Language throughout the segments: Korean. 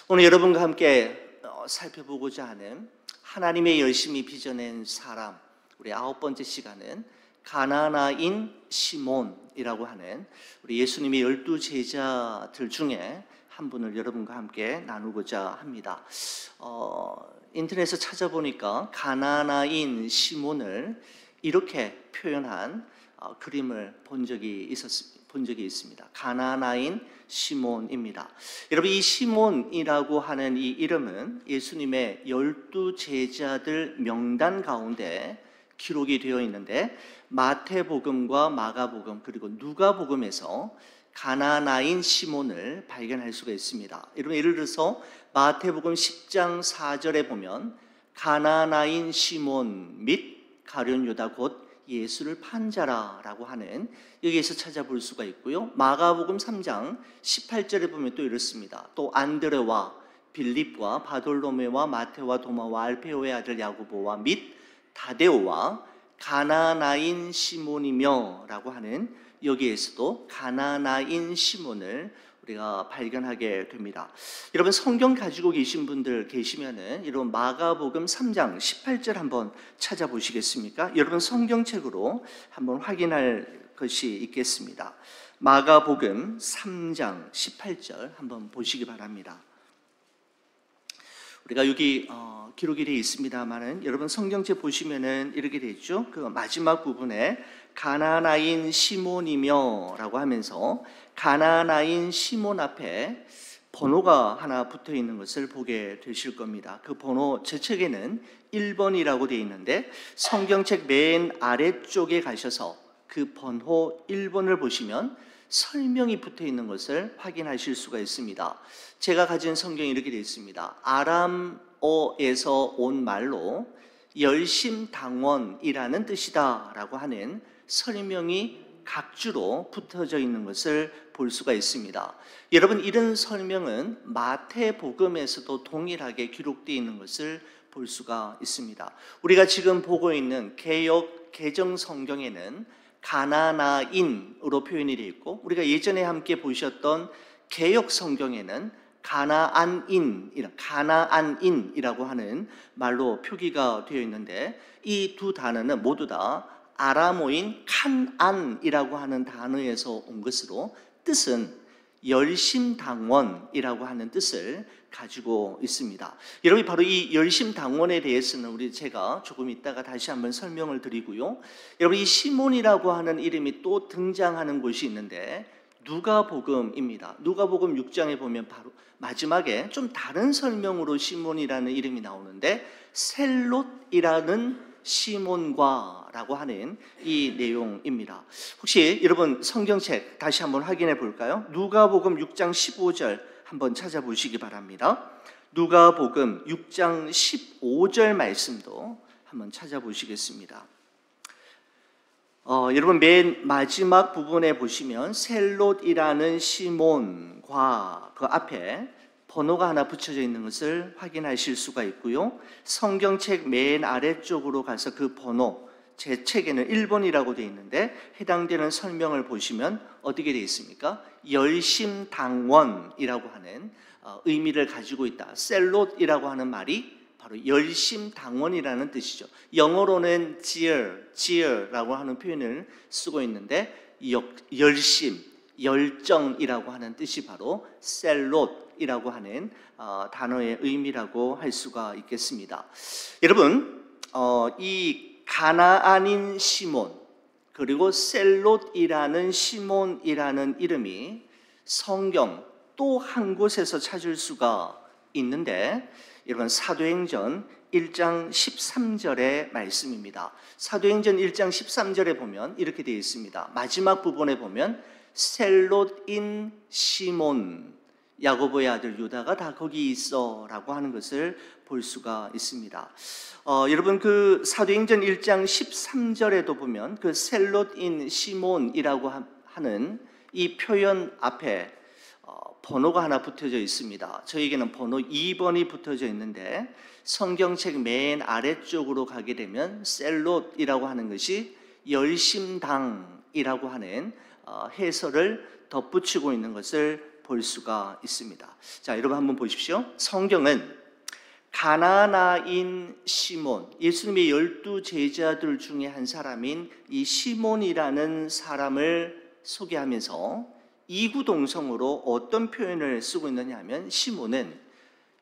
오늘 여러분과 함께 살펴보고자 하는 하나님의 열심히 빚어낸 사람, 우리 9번째 시간은 가나나인 시몬이라고 하는 우리 예수님의 12제자들 중에 한 분을 여러분과 함께 나누고자 합니다. 인터넷에서 찾아보니까 가나나인 시몬을 이렇게 표현한 그림을 본 적이 있습니다. 가나나인 시몬입니다. 여러분, 이 시몬이라고 하는 이 이름은 예수님의 12제자들 명단 가운데 기록이 되어 있는데, 마태복음과 마가복음 그리고 누가복음에서 가나나인 시몬을 발견할 수가 있습니다. 여러분, 예를 들어서 마태복음 10장 4절에 보면 가나나인 시몬 및 가룟 유다 곧 예수를 판 자라라고 하는, 여기에서 찾아볼 수가 있고요. 마가복음 3장 18절에 보면 또 이렇습니다. 또 안드레와 빌립과 바돌로메와 마테와 도마와 알페오의 아들 야고보와 및 다데오와 가나나인 시몬이며 라고 하는, 여기에서도 가나나인 시몬을 우리가 발견하게 됩니다. 여러분, 성경 가지고 계신 분들 계시면은 여러분 마가복음 3장 18절 한번 찾아보시겠습니까? 여러분 성경책으로 한번 확인할 것이 있겠습니다. 마가복음 3장 18절 한번 보시기 바랍니다. 우리가 여기 기록이 되어 있습니다만은 여러분 성경책 보시면은 이렇게 되어 있죠. 그 마지막 부분에 가나나인 시몬이며 라고 하면서 가나나인 시몬 앞에 번호가 하나 붙어 있는 것을 보게 되실 겁니다. 그 번호, 제 책에는 1번이라고 되어 있는데 성경책 맨 아래쪽에 가셔서 그 번호 1번을 보시면 설명이 붙어 있는 것을 확인하실 수가 있습니다. 제가 가진 성경이 이렇게 되어 있습니다. 아람어에서 온 말로 열심당원이라는 뜻이다 라고 하는 설명이 각주로 붙어져 있는 것을 볼 수가 있습니다. 여러분, 이런 설명은 마태복음에서도 동일하게 기록되어 있는 것을 볼 수가 있습니다. 우리가 지금 보고 있는 개역 개정 성경에는 가나나인으로 표현이 되어 있고, 우리가 예전에 함께 보셨던 개역 성경에는 가나안인이라고 하는 말로 표기가 되어 있는데, 이 두 단어는 모두 다 아람어인 칸안이라고 하는 단어에서 온 것으로 뜻은 열심당원이라고 하는 뜻을 가지고 있습니다. 여러분, 바로 이 열심당원에 대해서는 제가 조금 이따가 다시 한번 설명을 드리고요. 여러분, 이 시몬이라고 하는 이름이 또 등장하는 곳이 있는데 누가복음입니다. 누가복음 6장에 보면 바로 마지막에 좀 다른 설명으로 시몬이라는 이름이 나오는데 셀롯이라는 시몬과 라고 하는 이 내용입니다. 혹시 여러분 성경책 다시 한번 확인해 볼까요? 누가복음 6장 15절 한번 찾아보시기 바랍니다. 누가복음 6장 15절 말씀도 한번 찾아보시겠습니다. 여러분 맨 마지막 부분에 보시면 셀롯이라는 시몬과 그 앞에 번호가 하나 붙여져 있는 것을 확인하실 수가 있고요. 성경책 맨 아래쪽으로 가서 그 번호, 제 책에는 1번이라고 되어 있는데 해당되는 설명을 보시면 어떻게 되어 있습니까? 열심당원이라고 하는 의미를 가지고 있다. 셀롯이라고 하는 말이 바로 열심당원이라는 뜻이죠. 영어로는 jeer라고 하는 표현을 쓰고 있는데 열심, 열정이라고 하는 뜻이 바로 셀롯이라고 하는 단어의 의미라고 할 수가 있겠습니다. 여러분, 이 가나안인 시몬 그리고 셀롯이라는 시몬이라는 이름이 성경 또 한 곳에서 찾을 수가 있는데, 여러분 사도행전 1장 13절의 말씀입니다. 사도행전 1장 13절에 보면 이렇게 되어 있습니다. 마지막 부분에 보면 셀롯인 시몬, 야고보의 아들 유다가 다 거기 있어 라고 하는 것을 볼 수가 있습니다. 여러분 그 사도행전 1장 13절에도 보면 그 셀롯인 시몬이라고 하는 이 표현 앞에 번호가 하나 붙어져 있습니다. 저에게는 번호 2번이 붙어져 있는데 성경책 맨 아래쪽으로 가게 되면 셀롯이라고 하는 것이 열심당이라고 하는 해설을 덧붙이고 있는 것을 볼 수가 있습니다. 자, 여러분 한번 보십시오. 성경은 가나나인 시몬, 예수님의 12 제자들 중에 한 사람인 이 시몬이라는 사람을 소개하면서 이구동성으로 어떤 표현을 쓰고 있느냐 하면 시몬은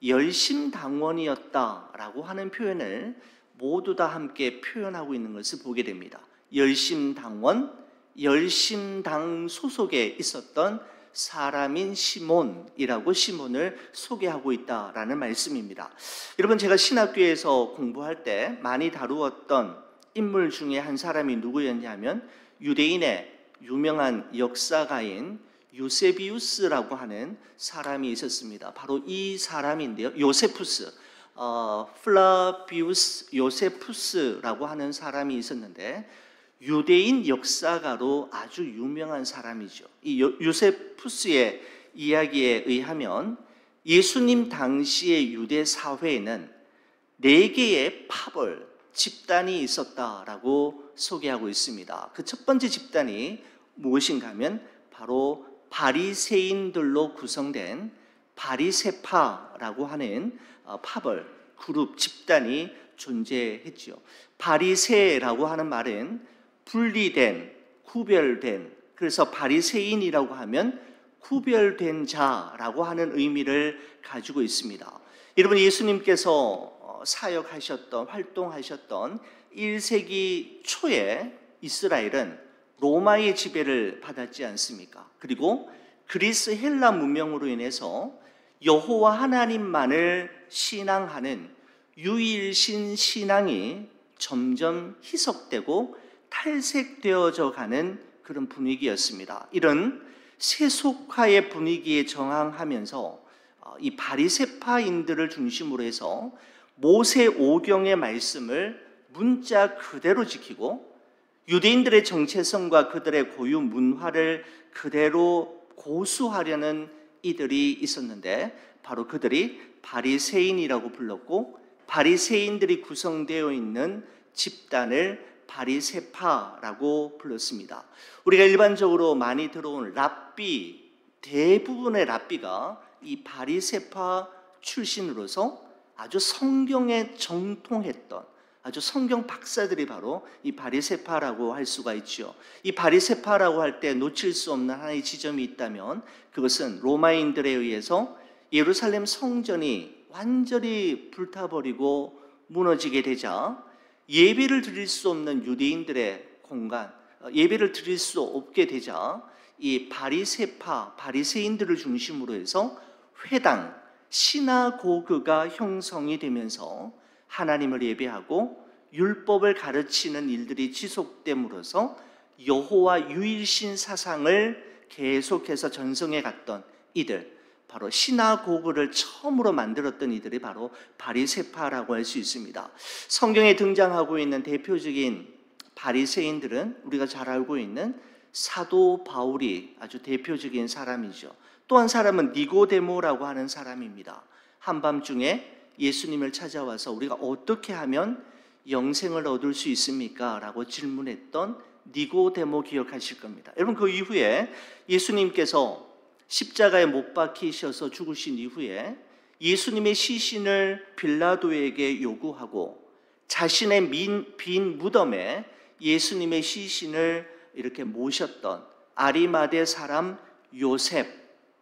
열심당원이었다라고 하는 표현을 모두 다 함께 표현하고 있는 것을 보게 됩니다. 열심당원, 열심당 소속에 있었던 사람인 시몬이라고 시몬을 소개하고 있다라는 말씀입니다. 여러분, 제가 신학교에서 공부할 때 많이 다루었던 인물 중에 한 사람이 누구였냐면 유대인의 유명한 역사가인 요세비우스라고 하는 사람이 있었습니다. 바로 이 사람인데요. 요세푸스, 플라비우스 요세푸스라고 하는 사람이 있었는데 유대인 역사가로 아주 유명한 사람이죠. 이 요세푸스의 이야기에 의하면 예수님 당시의 유대 사회에는 4개의 파벌 집단이 있었다라고 소개하고 있습니다. 그 첫 번째 집단이 무엇인가 하면 바로 바리새인들로 구성된 바리새파라고 하는 파벌 그룹 집단이 존재했죠. 바리새라고 하는 말은 분리된, 구별된, 그래서 바리새인이라고 하면 구별된 자라고 하는 의미를 가지고 있습니다. 여러분, 예수님께서 사역하셨던, 활동하셨던 1세기 초에 이스라엘은 로마의 지배를 받았지 않습니까? 그리고 그리스 헬라 문명으로 인해서 여호와 하나님만을 신앙하는 유일신 신앙이 점점 희석되고 탈색되어져 가는 그런 분위기였습니다. 이런 세속화의 분위기에 저항하면서 이 바리새파인들을 중심으로 해서 모세오경의 말씀을 문자 그대로 지키고 유대인들의 정체성과 그들의 고유 문화를 그대로 고수하려는 이들이 있었는데 바로 그들이 바리새인이라고 불렀고 바리새인들이 구성되어 있는 집단을 바리새파라고 불렀습니다. 우리가 일반적으로 많이 들어온 랍비, 대부분의 랍비가 이 바리새파 출신으로서 아주 성경에 정통했던 아주 성경 박사들이 바로 이 바리새파라고 할 수가 있죠. 이 바리새파라고 할 때 놓칠 수 없는 하나의 지점이 있다면 그것은 로마인들에 의해서 예루살렘 성전이 완전히 불타버리고 무너지게 되자 예배를 드릴 수 없는 유대인들의 공간, 예배를 드릴 수 없게 되자 이 바리새파, 바리새인들을 중심으로 해서 회당, 시나고그가 형성이 되면서 하나님을 예배하고 율법을 가르치는 일들이 지속됨으로써 여호와 유일신 사상을 계속해서 전승해 갔던 이들, 바로 시나고그를 처음으로 만들었던 이들이 바로 바리새파라고 할 수 있습니다. 성경에 등장하고 있는 대표적인 바리새인들은 우리가 잘 알고 있는 사도 바울이 아주 대표적인 사람이죠. 또 한 사람은 니고데모라고 하는 사람입니다. 한밤중에 예수님을 찾아와서 우리가 어떻게 하면 영생을 얻을 수 있습니까? 라고 질문했던 니고데모 기억하실 겁니다. 여러분, 그 이후에 예수님께서 십자가에 못 박히셔서 죽으신 이후에 예수님의 시신을 빌라도에게 요구하고 자신의 빈 무덤에 예수님의 시신을 이렇게 모셨던 아리마대 사람 요셉,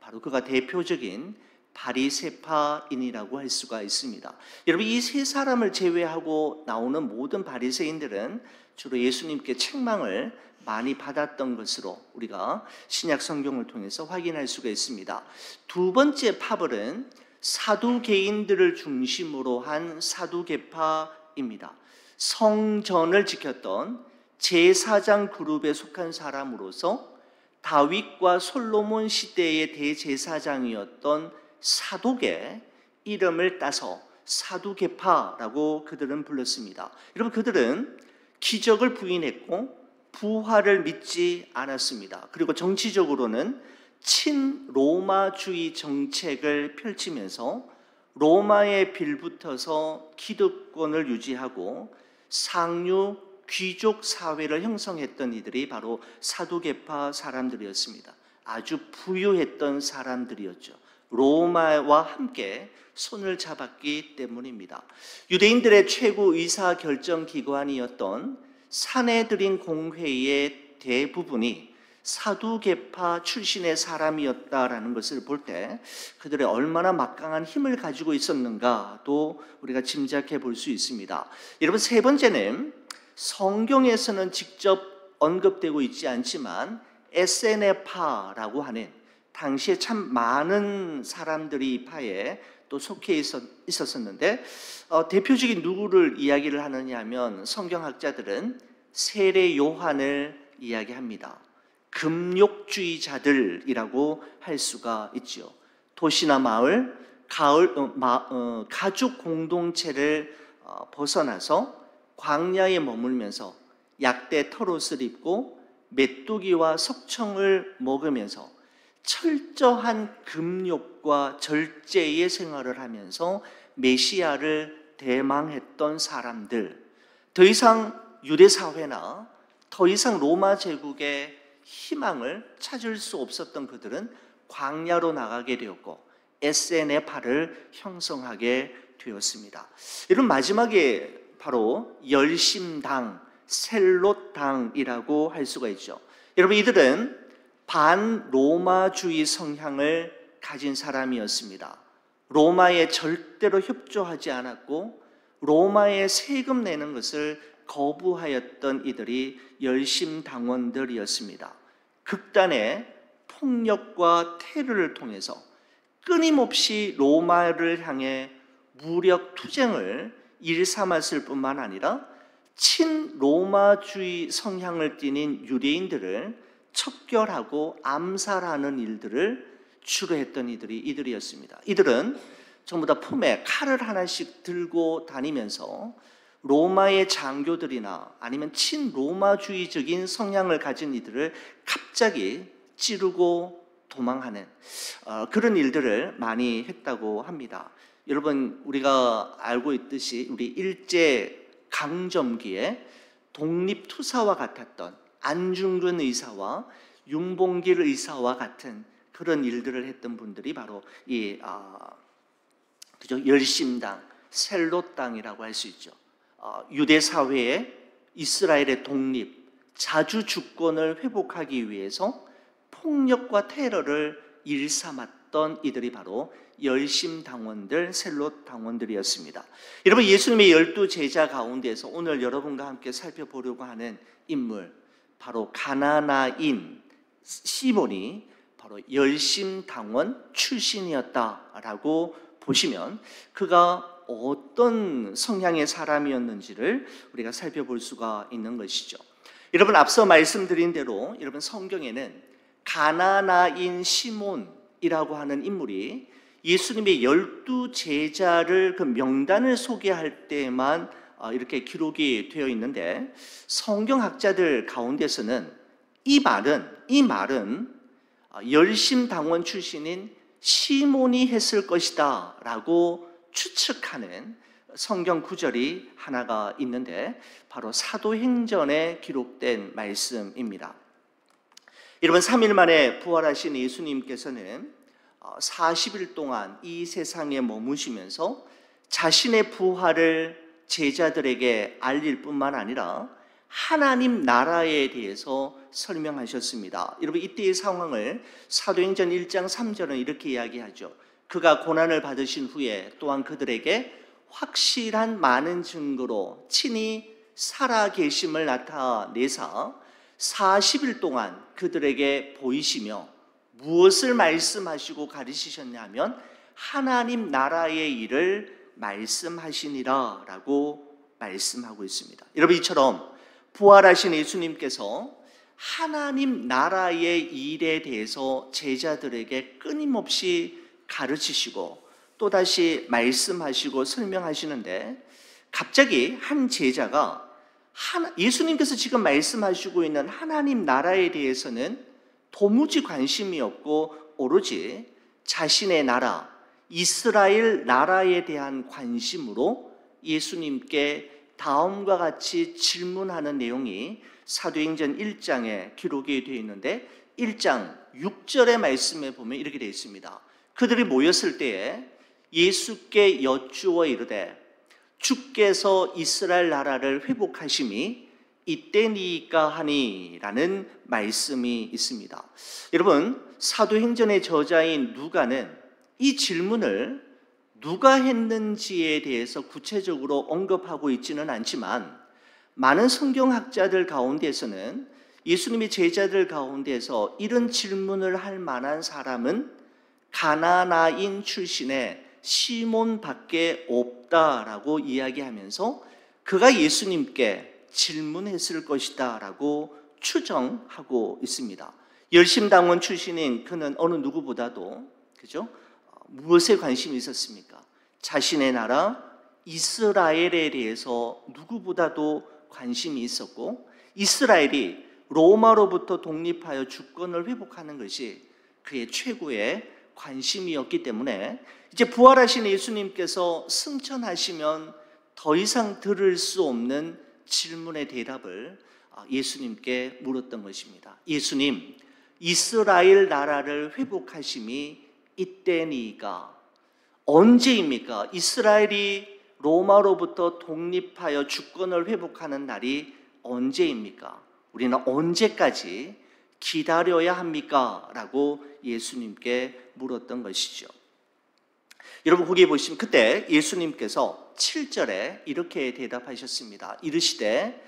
바로 그가 대표적인 바리새파인이라고 할 수가 있습니다. 여러분, 이 세 사람을 제외하고 나오는 모든 바리새인들은 주로 예수님께 책망을 많이 받았던 것으로 우리가 신약 성경을 통해서 확인할 수가 있습니다. 두 번째 파벌은 사두개인들을 중심으로 한 사두개파입니다. 성전을 지켰던 제사장 그룹에 속한 사람으로서 다윗과 솔로몬 시대의 대제사장이었던 사독의 이름을 따서 사두개파라고 그들은 불렀습니다. 여러분, 그들은 기적을 부인했고 부활을 믿지 않았습니다. 그리고 정치적으로는 친로마주의 정책을 펼치면서 로마에 빌붙어서 기득권을 유지하고 상류 귀족 사회를 형성했던 이들이 바로 사두개파 사람들이었습니다. 아주 부유했던 사람들이었죠. 로마와 함께 손을 잡았기 때문입니다. 유대인들의 최고 의사 결정 기관이었던 산헤드린 공회의 대부분이 사두개파 출신의 사람이었다라는 것을 볼 때 그들의 얼마나 막강한 힘을 가지고 있었는가도 우리가 짐작해 볼 수 있습니다. 여러분, 세 번째는 성경에서는 직접 언급되고 있지 않지만 에세네파라고 하는 당시에 참 많은 사람들이 이 파에 또 속해 있었는데 대표적인 누구를 이야기를 하느냐 하면 성경학자들은 세례 요한을 이야기합니다. 금욕주의자들이라고 할 수가 있죠. 도시나 마을, 가족 공동체를 벗어나서 광야에 머물면서 약대 털옷을 입고 메뚜기와 석청을 먹으면서 철저한 금욕과 절제의 생활을 하면서 메시아를 대망했던 사람들, 더 이상 유대 사회나 더 이상 로마 제국의 희망을 찾을 수 없었던 그들은 광야로 나가게 되었고 에세네파를 형성하게 되었습니다. 이런 마지막에 바로 열심당, 셀롯당이라고 할 수가 있죠. 여러분, 이들은 반로마주의 성향을 가진 사람이었습니다. 로마에 절대로 협조하지 않았고 로마에 세금 내는 것을 거부하였던 이들이 열심당원들이었습니다. 극단의 폭력과 테러를 통해서 끊임없이 로마를 향해 무력 투쟁을 일삼았을 뿐만 아니라 친로마주의 성향을 띠는 유대인들을 척결하고 암살하는 일들을 주로 했던 이들이었습니다. 이들은 전부 다 품에 칼을 하나씩 들고 다니면서 로마의 장교들이나 아니면 친로마주의적인 성향을 가진 이들을 갑자기 찌르고 도망하는 그런 일들을 많이 했다고 합니다. 여러분, 우리가 알고 있듯이 우리 일제 강점기에 독립투사와 같았던 안중근 의사와 윤봉길 의사와 같은 그런 일들을 했던 분들이 바로 이 열심당, 셀롯당이라고 할 수 있죠. 유대 사회의 이스라엘의 독립, 자주 주권을 회복하기 위해서 폭력과 테러를 일삼았던 이들이 바로 열심당원들, 셀롯당원들이었습니다. 여러분, 예수님의 12 제자 가운데서 오늘 여러분과 함께 살펴보려고 하는 인물, 바로 가나나인 시몬이 바로 열심당원 출신이었다라고 보시면 그가 어떤 성향의 사람이었는지를 우리가 살펴볼 수가 있는 것이죠. 여러분, 앞서 말씀드린 대로 여러분 성경에는 가나나인 시몬이라고 하는 인물이 예수님의 12 제자를 그 명단을 소개할 때만 이렇게 기록이 되어 있는데 성경학자들 가운데서는 이 말은 열심당원 출신인 시몬이 했을 것이다 라고 추측하는 성경 구절이 하나가 있는데 바로 사도행전에 기록된 말씀입니다. 여러분, 3일 만에 부활하신 예수님께서는 40일 동안 이 세상에 머무시면서 자신의 부활을 제자들에게 알릴 뿐만 아니라 하나님 나라에 대해서 설명하셨습니다. 여러분, 이때의 상황을 사도행전 1장 3절은 이렇게 이야기하죠. 그가 고난을 받으신 후에 또한 그들에게 확실한 많은 증거로 친히 살아계심을 나타내사 40일 동안 그들에게 보이시며 무엇을 말씀하시고 가르치셨냐면 하나님 나라의 일을 말씀하시니라 라고 말씀하고 있습니다. 여러분, 이처럼 부활하신 예수님께서 하나님 나라의 일에 대해서 제자들에게 끊임없이 가르치시고 또다시 말씀하시고 설명하시는데 갑자기 한 제자가 예수님께서 지금 말씀하시고 있는 하나님 나라에 대해서는 도무지 관심이 없고 오로지 자신의 나라, 이스라엘 나라에 대한 관심으로 예수님께 다음과 같이 질문하는 내용이 사도행전 1장에 기록이 되어 있는데 1장 6절의 말씀에 보면 이렇게 되어 있습니다. 그들이 모였을 때에 예수께 여쭈어 이르되 주께서 이스라엘 나라를 회복하심이 이때니까 하니라는 말씀이 있습니다. 여러분, 사도행전의 저자인 누가는 이 질문을 누가 했는지에 대해서 구체적으로 언급하고 있지는 않지만 많은 성경학자들 가운데서는 예수님의 제자들 가운데서 이런 질문을 할 만한 사람은 가나나인 출신의 시몬밖에 없다라고 이야기하면서 그가 예수님께 질문했을 것이다 라고 추정하고 있습니다. 열심당원 출신인 그는 어느 누구보다도 그죠? 무엇에 관심이 있었습니까? 자신의 나라 이스라엘에 대해서 누구보다도 관심이 있었고, 이스라엘이 로마로부터 독립하여 주권을 회복하는 것이 그의 최고의 관심이었기 때문에 이제 부활하신 예수님께서 승천하시면 더 이상 들을 수 없는 질문의 대답을 예수님께 물었던 것입니다. 예수님, 이스라엘 나라를 회복하심이 이때니까 언제입니까? 이스라엘이 로마로부터 독립하여 주권을 회복하는 날이 언제입니까? 우리는 언제까지 기다려야 합니까? 라고 예수님께 물었던 것이죠. 여러분 거기에 보시면 그때 예수님께서 7절에 이렇게 대답하셨습니다. 이르시되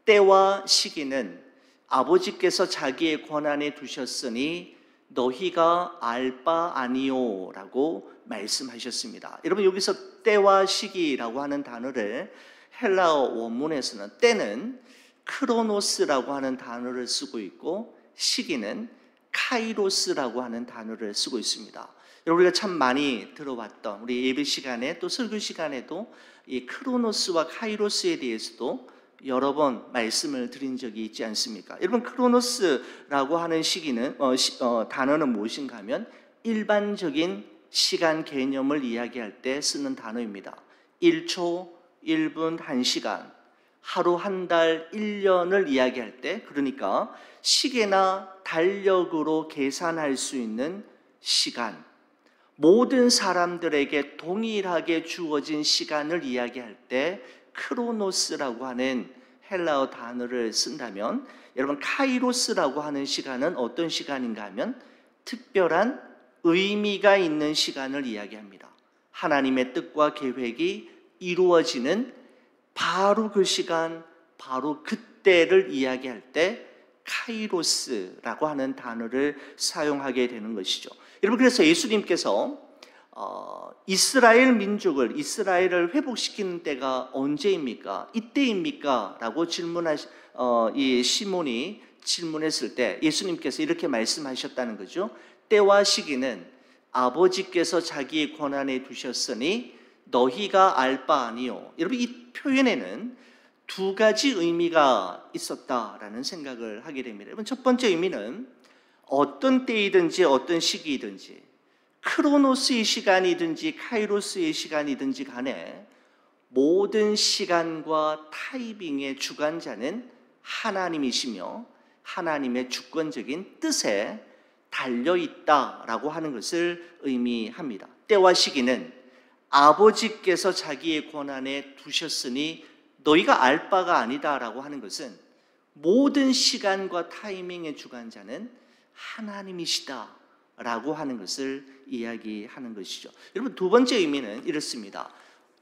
때와 시기는 아버지께서 자기의 권한에 두셨으니 너희가 알 바 아니오 라고 말씀하셨습니다. 여러분 여기서 때와 시기라고 하는 단어를 헬라어 원문에서는 때는 크로노스라고 하는 단어를 쓰고 있고 시기는 카이로스라고 하는 단어를 쓰고 있습니다. 우리가 참 많이 들어왔던 우리 예배 시간에 또 설교 시간에도 이 크로노스와 카이로스에 대해서도 여러 번 말씀을 드린 적이 있지 않습니까? 여러분 크로노스라고 하는 시기는 단어는 무엇인가 하면 일반적인 시간 개념을 이야기할 때 쓰는 단어입니다. 1초, 1분, 1시간, 하루, 한 달, 1년을 이야기할 때 그러니까 시계나 달력으로 계산할 수 있는 시간, 모든 사람들에게 동일하게 주어진 시간을 이야기할 때 크로노스라고 하는 헬라어 단어를 쓴다면 여러분 카이로스라고 하는 시간은 어떤 시간인가 하면 특별한 의미가 있는 시간을 이야기합니다. 하나님의 뜻과 계획이 이루어지는 바로 그 시간, 바로 그때를 이야기할 때 카이로스라고 하는 단어를 사용하게 되는 것이죠. 여러분 그래서 예수님께서 이스라엘 민족을 이스라엘을 회복시키는 때가 언제입니까? 이때입니까? 라고 이 시몬이 질문했을 때 예수님께서 이렇게 말씀하셨다는 거죠. 때와 시기는 아버지께서 자기의 권한에 두셨으니 너희가 알 바 아니요. 여러분 이 표현에는 두 가지 의미가 있었다라는 생각을 하게 됩니다. 여러분 첫 번째 의미는 어떤 때이든지 어떤 시기이든지 크로노스의 시간이든지 카이로스의 시간이든지 간에 모든 시간과 타이밍의 주관자는 하나님이시며 하나님의 주권적인 뜻에 달려있다라고 하는 것을 의미합니다. 때와 시기는 아버지께서 자기의 권한에 두셨으니 너희가 알 바가 아니다라고 하는 것은 모든 시간과 타이밍의 주관자는 하나님이시다라고 하는 것을 이야기하는 것이죠. 여러분 두 번째 의미는 이렇습니다.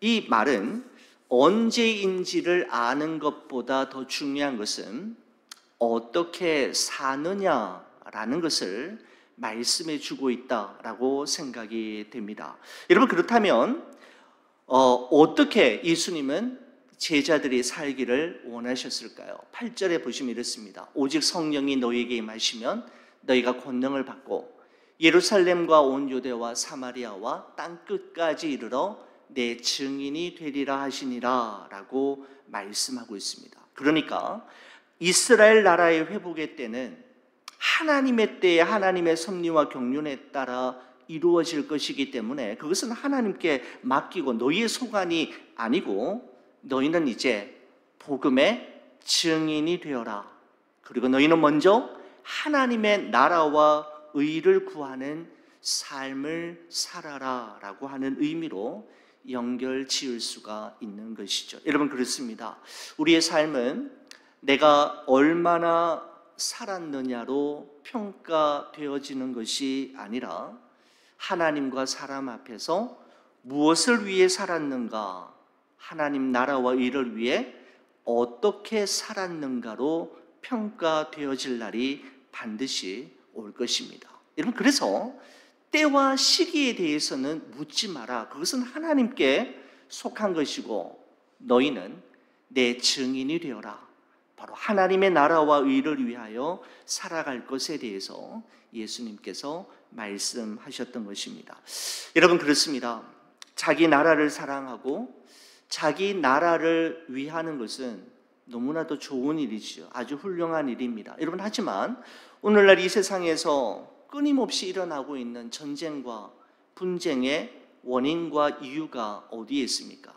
이 말은 언제인지를 아는 것보다 더 중요한 것은 어떻게 사느냐라는 것을 말씀해 주고 있다라고 생각이 됩니다. 여러분 그렇다면 어떻게 예수님은 제자들이 살기를 원하셨을까요? 8절에 보시면 이렇습니다. 오직 성령이 너희에게 임하시면 너희가 권능을 받고 예루살렘과 온 유대와 사마리아와 땅 끝까지 이르러 내 증인이 되리라 하시니라 라고 말씀하고 있습니다. 그러니까 이스라엘 나라의 회복의 때는 하나님의 때에 하나님의 섭리와 경륜에 따라 이루어질 것이기 때문에 그것은 하나님께 맡기고 너희의 소관이 아니고 너희는 이제 복음의 증인이 되어라. 그리고 너희는 먼저 하나님의 나라와 의를 구하는 삶을 살아라 라고 하는 의미로 연결 지을 수가 있는 것이죠. 여러분, 그렇습니다. 우리의 삶은 내가 얼마나 살았느냐로 평가되어지는 것이 아니라 하나님과 사람 앞에서 무엇을 위해 살았는가, 하나님 나라와 의를 위해 어떻게 살았는가로 평가되어질 날이 반드시 올 것입니다. 여러분, 그래서 때와 시기에 대해서는 묻지 마라. 그것은 하나님께 속한 것이고 너희는 내 증인이 되어라. 바로 하나님의 나라와 의를 위하여 살아갈 것에 대해서 예수님께서 말씀하셨던 것입니다. 여러분, 그렇습니다. 자기 나라를 사랑하고 자기 나라를 위하는 것은 너무나도 좋은 일이죠. 아주 훌륭한 일입니다. 여러분, 하지만 오늘날 이 세상에서 끊임없이 일어나고 있는 전쟁과 분쟁의 원인과 이유가 어디에 있습니까?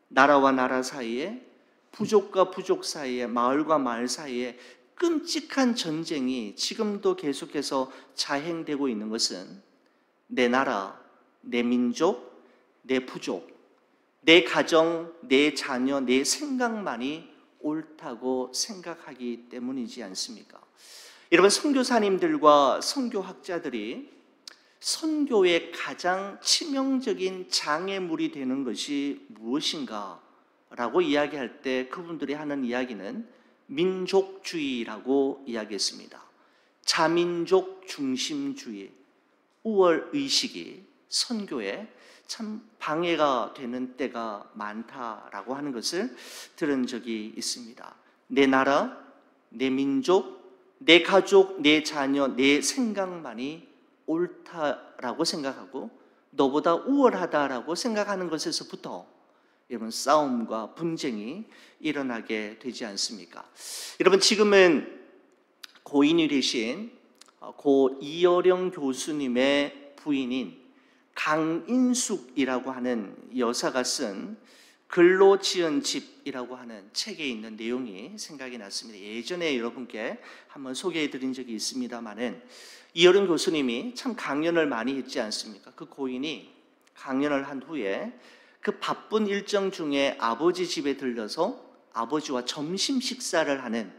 나라와 나라 사이에, 부족과 부족 사이에, 마을과 마을 사이에 끔찍한 전쟁이 지금도 계속해서 자행되고 있는 것은 내 나라, 내 민족, 내 부족, 내 가정, 내 자녀, 내 생각만이 옳다고 생각하기 때문이지 않습니까? 여러분, 선교사님들과 선교학자들이 선교의 가장 치명적인 장애물이 되는 것이 무엇인가 라고 이야기할 때 그분들이 하는 이야기는 민족주의라고 이야기했습니다. 자민족 중심주의, 우월의식이 선교에 참 방해가 되는 때가 많다라고 하는 것을 들은 적이 있습니다. 내 나라, 내 민족, 내 가족, 내 자녀, 내 생각만이 옳다라고 생각하고 너보다 우월하다라고 생각하는 것에서부터 여러분, 싸움과 분쟁이 일어나게 되지 않습니까? 여러분, 지금은 고인이 되신 고 이어령 교수님의 부인인 강인숙이라고 하는 여사가 쓴 글로 지은 집이라고 하는 책에 있는 내용이 생각이 났습니다. 예전에 여러분께 한번 소개해 드린 적이 있습니다만은 이어령 교수님이 참 강연을 많이 했지 않습니까? 그 고인이 강연을 한 후에 그 바쁜 일정 중에 아버지 집에 들려서 아버지와 점심 식사를 하는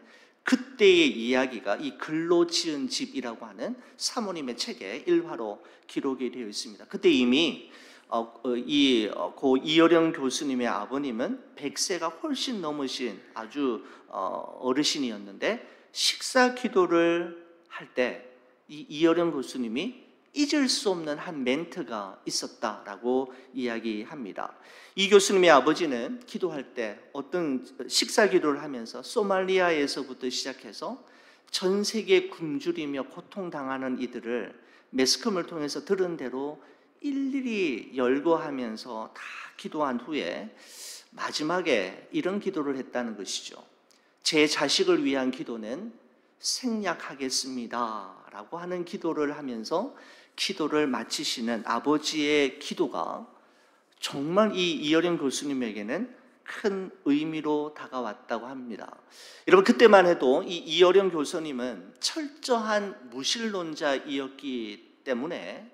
그때의 이야기가 이 글로 지은 집이라고 하는 사모님의 책에 일화로 기록이 되어 있습니다. 그때 이미 고 이어령 교수님의 아버님은 100세가 훨씬 넘으신 아주 어르신이었는데 식사 기도를 할 때 이 이어령 교수님이 잊을 수 없는 한 멘트가 있었다라고 이야기합니다. 이 교수님의 아버지는 기도할 때 어떤 식사 기도를 하면서 소말리아에서부터 시작해서 전 세계 굶주리며 고통당하는 이들을 매스컴을 통해서 들은 대로 일일이 열거하면서 다 기도한 후에 마지막에 이런 기도를 했다는 것이죠. 제 자식을 위한 기도는 생략하겠습니다 라고 하는 기도를 하면서 기도를 마치시는 아버지의 기도가 정말 이 이어령 교수님에게는 큰 의미로 다가왔다고 합니다. 여러분, 그때만 해도 이 이어령 교수님은 철저한 무신론자이었기 때문에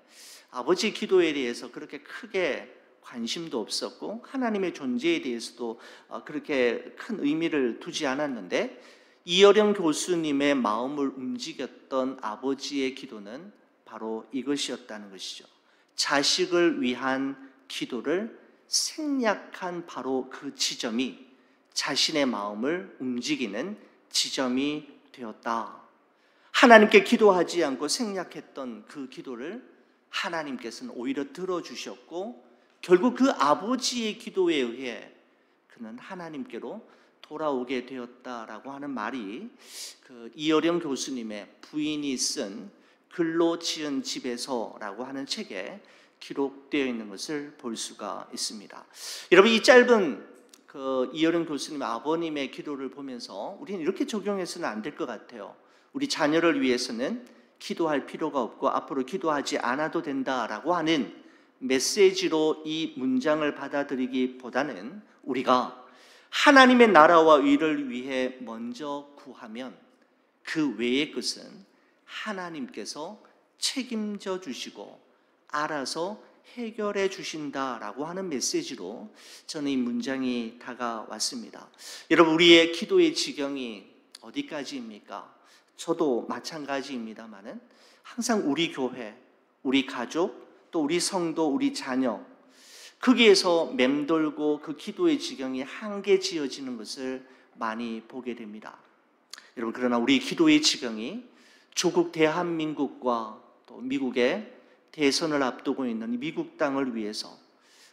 아버지 기도에 대해서 그렇게 크게 관심도 없었고 하나님의 존재에 대해서도 그렇게 큰 의미를 두지 않았는데 이어령 교수님의 마음을 움직였던 아버지의 기도는 바로 이것이었다는 것이죠. 자식을 위한 기도를 생략한 바로 그 지점이 자신의 마음을 움직이는 지점이 되었다. 하나님께 기도하지 않고 생략했던 그 기도를 하나님께서는 오히려 들어주셨고 결국 그 아버지의 기도에 의해 그는 하나님께로 돌아오게 되었다라고 하는 말이 그 이어령 교수님의 부인이 쓴 글로 지은 집에서라고 하는 책에 기록되어 있는 것을 볼 수가 있습니다. 여러분, 이 짧은 그 이어령 교수님의 아버님의 기도를 보면서 우리는 이렇게 적용해서는 안 될 것 같아요. 우리 자녀를 위해서는 기도할 필요가 없고 앞으로 기도하지 않아도 된다라고 하는 메시지로 이 문장을 받아들이기보다는 우리가 하나님의 나라와 의를 위해 먼저 구하면 그 외의 것은 하나님께서 책임져 주시고 알아서 해결해 주신다라고 하는 메시지로 저는 이 문장이 다가왔습니다. 여러분, 우리의 기도의 지경이 어디까지입니까? 저도 마찬가지입니다만은 항상 우리 교회, 우리 가족, 또 우리 성도, 우리 자녀 거기에서 맴돌고 그 기도의 지경이 한계 지어지는 것을 많이 보게 됩니다. 여러분, 그러나 우리 기도의 지경이 조국 대한민국과 또 미국의 대선을 앞두고 있는 미국 땅을 위해서,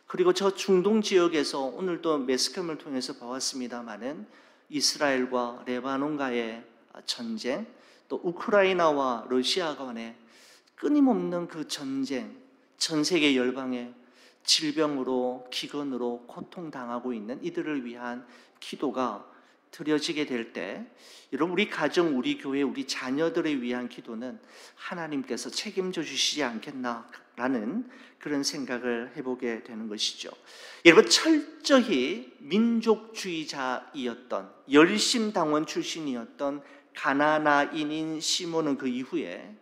그리고 저 중동 지역에서 오늘도 매스컴을 통해서 봐왔습니다마는 이스라엘과 레바논과의 전쟁, 또 우크라이나와 러시아 간의 끊임없는 그 전쟁, 전 세계 열방에 질병으로 기근으로 고통당하고 있는 이들을 위한 기도가 드려지게 될 때, 여러분, 우리 가정, 우리 교회, 우리 자녀들을 위한 기도는 하나님께서 책임져 주시지 않겠나라는 그런 생각을 해보게 되는 것이죠. 여러분, 철저히 민족주의자이었던 열심당원 출신이었던 가나나인인 시몬은 그 이후에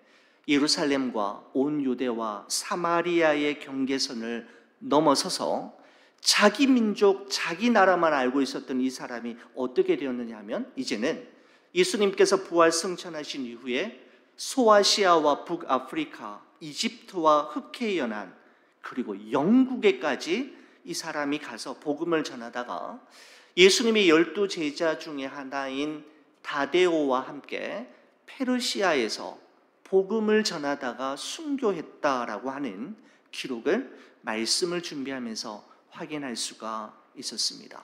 예루살렘과 온 유대와 사마리아의 경계선을 넘어서서 자기 민족, 자기 나라만 알고 있었던 이 사람이 어떻게 되었느냐 하면, 이제는 예수님께서 부활 승천하신 이후에 소아시아와 북아프리카, 이집트와 흑해 연안, 그리고 영국에까지 이 사람이 가서 복음을 전하다가 예수님의 12 제자 중에 하나인 다데오와 함께 페르시아에서 복음을 전하다가 순교했다라고 하는 기록을 말씀을 준비하면서 확인할 수가 있었습니다.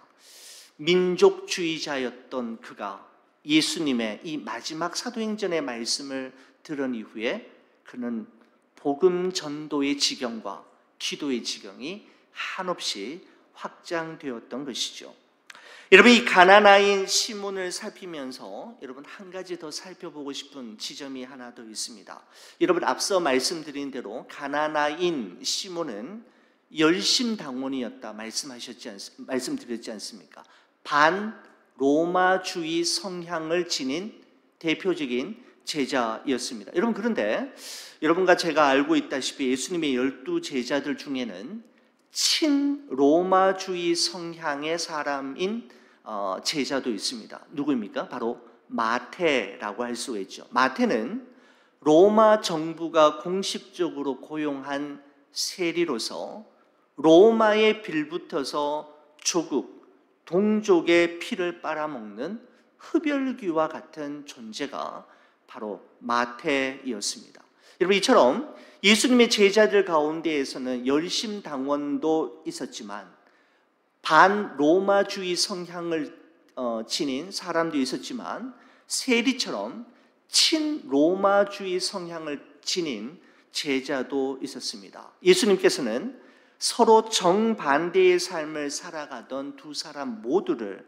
민족주의자였던 그가 예수님의 이 마지막 사도행전의 말씀을 들은 이후에 그는 복음 전도의 지경과 기도의 지경이 한없이 확장되었던 것이죠. 여러분, 이 가나나인 시몬을 살피면서 여러분 한 가지 더 살펴보고 싶은 지점이 하나 더 있습니다. 여러분, 앞서 말씀드린 대로 가나나인 시몬은 열심당원이었다 말씀드렸지 않습니까? 반 로마주의 성향을 지닌 대표적인 제자였습니다. 여러분, 그런데 여러분과 제가 알고 있다시피 예수님의 12 제자들 중에는 친로마주의 성향의 사람인 제자도 있습니다. 누구입니까? 바로 마태라고 할 수가 있죠. 마태는 로마 정부가 공식적으로 고용한 세리로서 로마에 빌붙어서 조국, 동족의 피를 빨아먹는 흡혈귀와 같은 존재가 바로 마태이었습니다. 여러분, 이처럼 예수님의 제자들 가운데에서는 열심당원도 있었지만 반로마주의 성향을 지닌 사람도 있었지만 세리처럼 친로마주의 성향을 지닌 제자도 있었습니다. 예수님께서는 서로 정반대의 삶을 살아가던 두 사람 모두를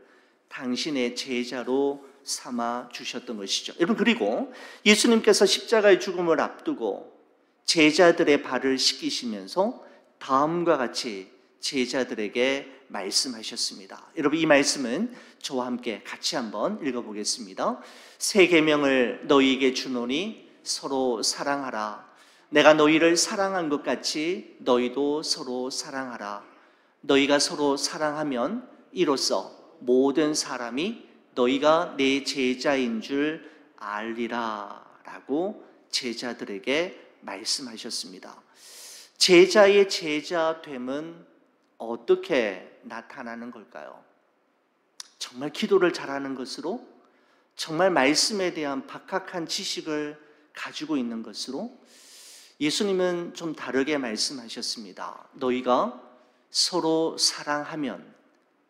당신의 제자로 삼아 주셨던 것이죠. 여러분, 그리고 예수님께서 십자가의 죽음을 앞두고 제자들의 발을 씻기시면서 다음과 같이 제자들에게 말씀하셨습니다. 여러분, 이 말씀은 저와 함께 같이 한번 읽어보겠습니다. 새 계명을 너희에게 주노니 서로 사랑하라. 내가 너희를 사랑한 것 같이 너희도 서로 사랑하라. 너희가 서로 사랑하면 이로써 모든 사람이 너희가 내 제자인 줄 알리라 라고 제자들에게 말씀하셨습니다. 제자의 제자됨은 어떻게 나타나는 걸까요? 정말 기도를 잘하는 것으로, 정말 말씀에 대한 박학한 지식을 가지고 있는 것으로? 예수님은 좀 다르게 말씀하셨습니다. 너희가 서로 사랑하면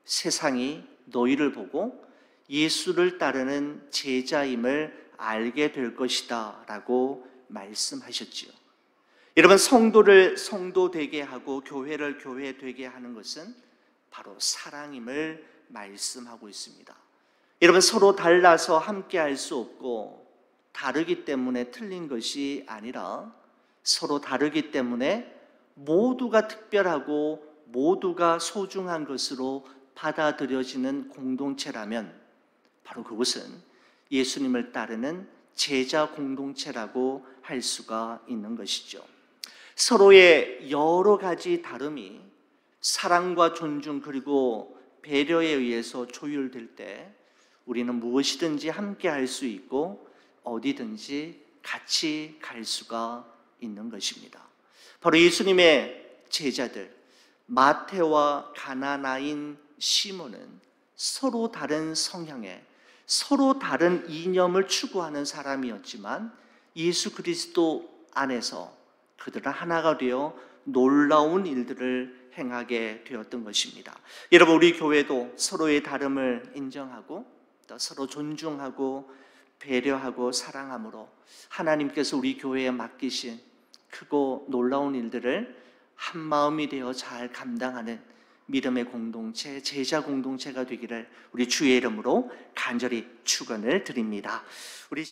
세상이 너희를 보고 예수를 따르는 제자임을 알게 될 것이다 라고 말씀하셨지요. 여러분, 성도를 성도 되게 하고 교회를 교회 되게 하는 것은 바로 사랑임을 말씀하고 있습니다. 여러분, 서로 달라서 함께 할 수 없고 다르기 때문에 틀린 것이 아니라 서로 다르기 때문에 모두가 특별하고 모두가 소중한 것으로 받아들여지는 공동체라면 바로 그것은 예수님을 따르는 제자 공동체라고 할 수가 있는 것이죠. 서로의 여러 가지 다름이 사랑과 존중 그리고 배려에 의해서 조율될 때 우리는 무엇이든지 함께 할 수 있고 어디든지 같이 갈 수가 있는 것입니다. 바로 예수님의 제자들 마태와 가나나인 시몬은 서로 다른 성향의 서로 다른 이념을 추구하는 사람이었지만 예수 그리스도 안에서 그들은 하나가 되어 놀라운 일들을 행하게 되었던 것입니다. 여러분, 우리 교회도 서로의 다름을 인정하고 또 서로 존중하고 배려하고 사랑함으로 하나님께서 우리 교회에 맡기신 크고 놀라운 일들을 한 마음이 되어 잘 감당하는 믿음의 공동체, 제자 공동체가 되기를 우리 주의 이름으로 간절히 축원을 드립니다. 우리